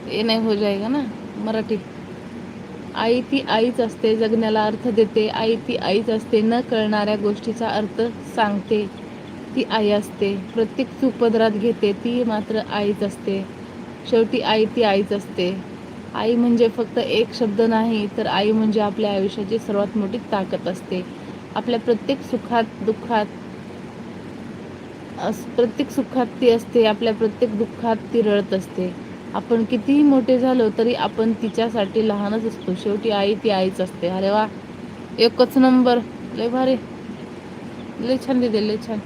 ये नाही हो जाएगा ना मराठी. आई ती आईच असते, जगण्याला अर्थ देते. आई ती आईच असते, न कळणाऱ्या गोष्टीचा अर्थ सांगते. ती आई असते, प्रत्येक चूक पदरात घेते. ती मात्र आईच असते. शेवटी आई ती आईच असते. आई म्हणजे फक्त एक शब्द नाही, तर आई म्हणजे आपल्या आयुष्याची सर्वात मोठी ताकद असते. आपल्या प्रत्येक सुखात ती असते, आपल्या प्रत्येक दुःखात ती रडत असते. आपण कितीही मोठे झालो तरी आपण तिच्यासाठी लहानच असतो. शेवटी आई ती आईच असते. अरे वा, एकच नंबर. लय भारी, लय छान दिले, लय छान,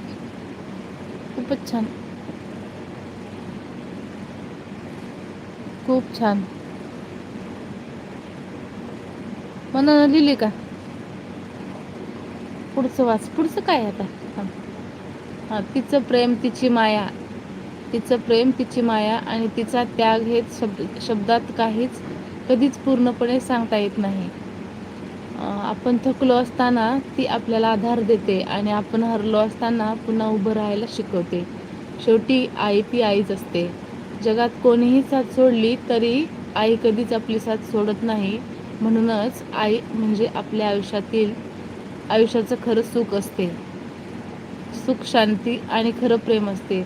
खूपच छान, खूप छान. मनानं लिहिली का? पुढचं वाच, पुढचं काय आता? हां हां, तिचं प्रेम तिची माया, तिचं प्रेम तिची माया आणि तिचा त्याग हे शब्दात काहीच कधीच पूर्णपणे सांगता येत नाही. आपण थकलो असताना ती आपल्याला आधार देते आणि आपण हरलो असताना पुन्हा उभं राहायला शिकवते. शेवटी आई ती आईच असते. जगात कोणीही साथ सोडली तरी आई कधीच आपली साथ सोडत नाही. म्हणूनच आई म्हणजे आपल्या आयुष्याचं खरं सुख असते. सुख, शांती आणि खरं प्रेम असते.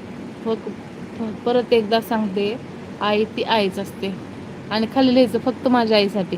परत एकदा सांगते, आई ती आईच असते. आणि खाली लिहायचं फक्त माझ्या आईसाठी.